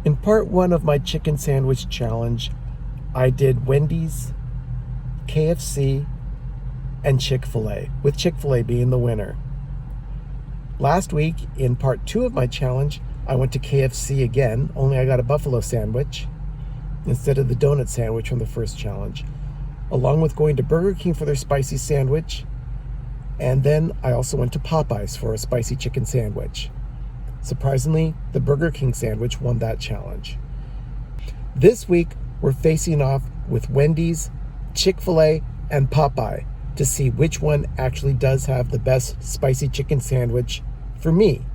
In part one of my chicken sandwich challenge, I did Wendy's, KFC, and Chick-fil-A, with Chick-fil-A being the winner. Last week, in part two of my challenge, I went to KFC again, only I got a buffalo sandwich instead of the donut sandwich from the first challenge, along with going to Burger King for their spicy sandwich, and then I also went to Popeyes for a spicy chicken sandwich. Surprisingly, the Burger King sandwich won that challenge. This week, we're facing off with Wendy's, Chick-fil-A, and Popeye to see which one actually does have the best spicy chicken sandwich for me.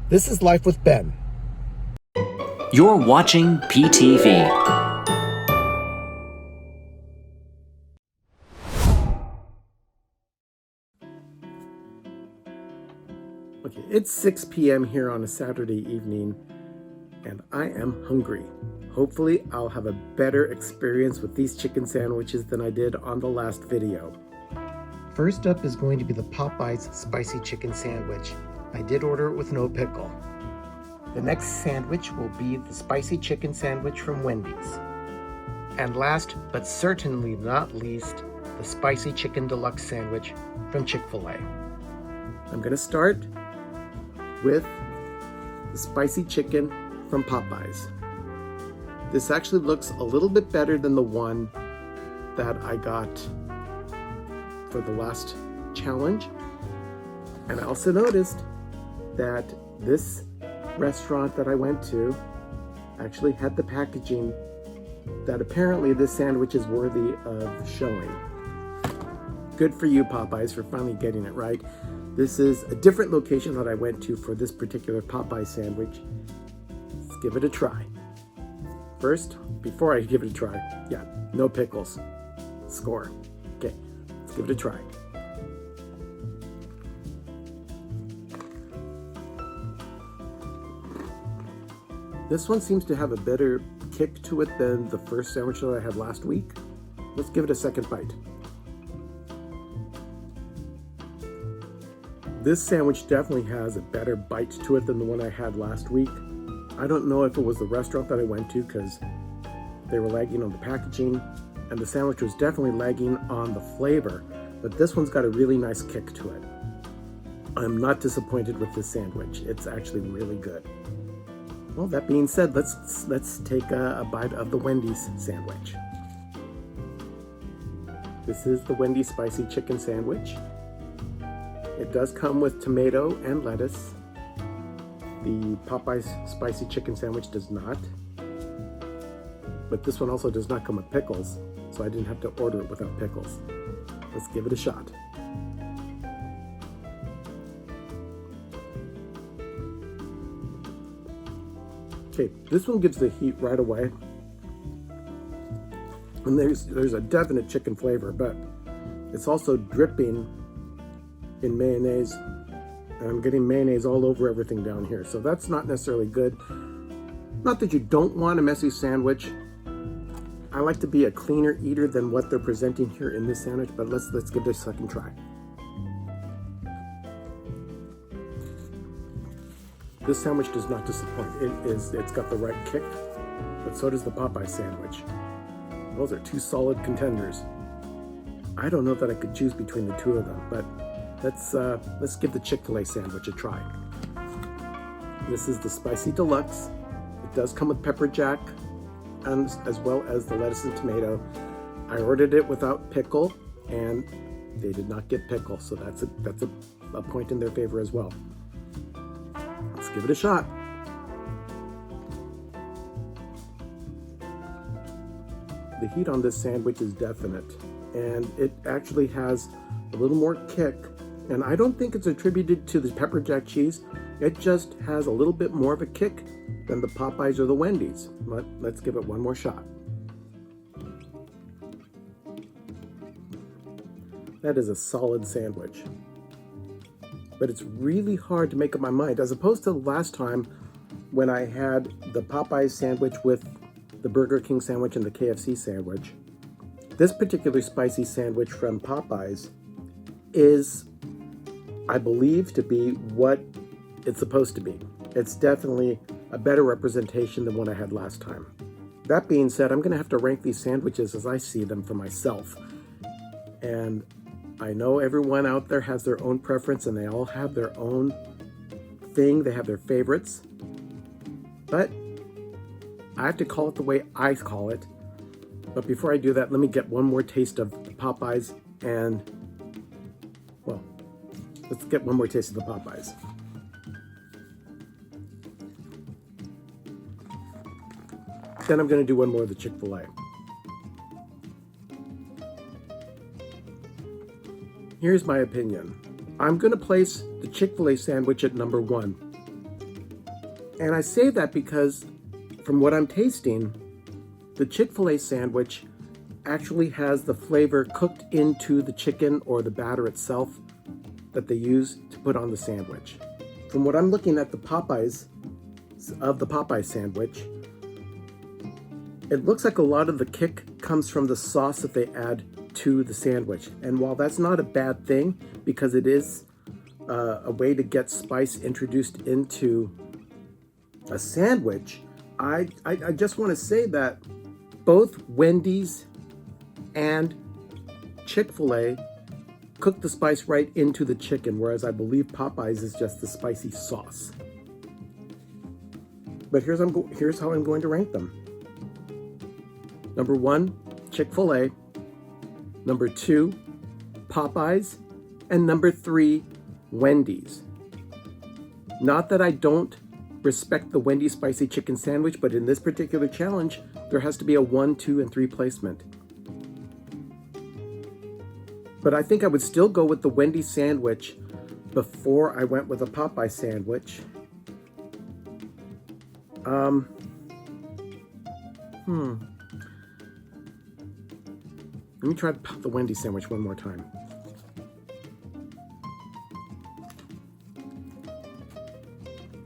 This is Life with Ben. You're watching PTV. Okay, it's 6 p.m. here on a Saturday evening, and I am hungry. Hopefully, I'll have a better experience with these chicken sandwiches than I did on the last video. First up is going to be the Popeyes spicy chicken sandwich. I did order it with no pickle. The next sandwich will be the spicy chicken sandwich from Wendy's. And last, but certainly not least, the spicy chicken deluxe sandwich from Chick-fil-A. I'm going to start with the spicy chicken from Popeyes. This actually looks a little bit better than the one that I got for the last challenge. And I also noticed that this restaurant that I went to actually had the packaging that apparently this sandwich is worthy of showing. Good for you, Popeyes, for finally getting it right. This is a different location that I went to for this particular Popeye sandwich. Let's give it a try. First, before I give it a try, no pickles. Score. Okay, let's give it a try. This one seems to have a better kick to it than the first sandwich that I had last week. Let's give it a second bite. This sandwich definitely has a better bite to it than the one I had last week. I don't know if it was the restaurant that I went to because they were lagging on the packaging, and the sandwich was definitely lagging on the flavor, but this one's got a really nice kick to it. I'm not disappointed with this sandwich. It's actually really good. Well, that being said, let's take a bite of the Wendy's sandwich. This is the Wendy's spicy chicken sandwich. It does come with tomato and lettuce. The Popeyes spicy chicken sandwich does not. But this one also does not come with pickles, so I didn't have to order it without pickles. Let's give it a shot. Okay, this one gives the heat right away. And there's a definite chicken flavor, but it's also dripping in mayonnaise. And I'm getting mayonnaise all over everything down here, so that's not necessarily good. Not that you don't want a messy sandwich. I like to be a cleaner eater than what they're presenting here in this sandwich, but let's give this a second try. This sandwich does not disappoint. It's got the right kick, but so does the Popeye sandwich. Those are two solid contenders. I don't know that I could choose between the two of them, but let's give the Chick-fil-A sandwich a try. This is the spicy deluxe. It does come with pepper jack, and as well as the lettuce and tomato. I ordered it without pickle, and they did not get pickle, so that's a point in their favor as well. Let's give it a shot. The heat on this sandwich is definite, and it actually has a little more kick, and I don't think it's attributed to the pepper jack cheese. It just has a little bit more of a kick than the Popeyes or the Wendy's. But let's give it one more shot. That is a solid sandwich. But it's really hard to make up my mind, as opposed to the last time when I had the Popeyes sandwich with the Burger King sandwich and the KFC sandwich. This particular spicy sandwich from Popeyes is, I believe, to be what it's supposed to be. It's definitely a better representation than what I had last time. That being said, I'm going to have to rank these sandwiches as I see them for myself. And I know everyone out there has their own preference and they all have their own thing. They have their favorites. But I have to call it the way I call it. But before I do that, let me get one more taste of the Popeyes and, well, let's get one more taste of the Popeyes. Then I'm going to do one more of the Chick-fil-A. Here's my opinion. I'm going to place the Chick-fil-A sandwich at number 1. And I say that because from what I'm tasting, the Chick-fil-A sandwich actually has the flavor cooked into the chicken or the batter itself that they use to put on the sandwich. From what I'm looking at the Popeyes sandwich, it looks like a lot of the kick comes from the sauce that they add to the sandwich. And while that's not a bad thing, because it is a way to get spice introduced into a sandwich, I just want to say that both Wendy's and Chick-fil-A cook the spice right into the chicken, whereas I believe Popeyes is just the spicy sauce. But here's how I'm going to rank them. Number 1, Chick-fil-A. Number 2, Popeyes. And number 3, Wendy's. Not that I don't respect the Wendy's spicy chicken sandwich, but in this particular challenge, there has to be a 1, 2, and 3 placement. But I think I would still go with the Wendy's sandwich before I went with a Popeye sandwich. Let me try the Wendy's sandwich one more time.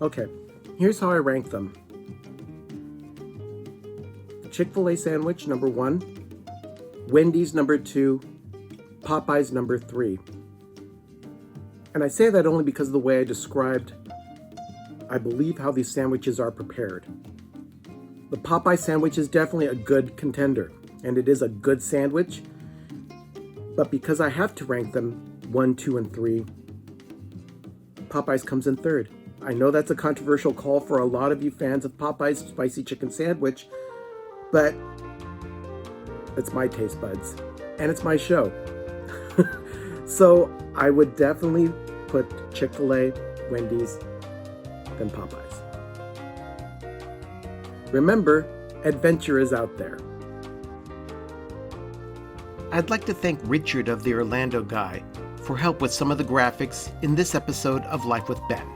Okay, here's how I rank them. The Chick-fil-A sandwich, number 1. Wendy's, number 2. Popeyes, number 3. And I say that only because of the way I described, I believe, how these sandwiches are prepared. The Popeye sandwich is definitely a good contender, and it is a good sandwich. But because I have to rank them 1, 2, and 3, Popeyes comes in third. I know that's a controversial call for a lot of you fans of Popeye's spicy chicken sandwich, but it's my taste buds, and it's my show. So I would definitely put Chick-fil-A, Wendy's, then Popeyes. Remember, adventure is out there. I'd like to thank Richard of the Orlando Guy for help with some of the graphics in this episode of Life with Ben.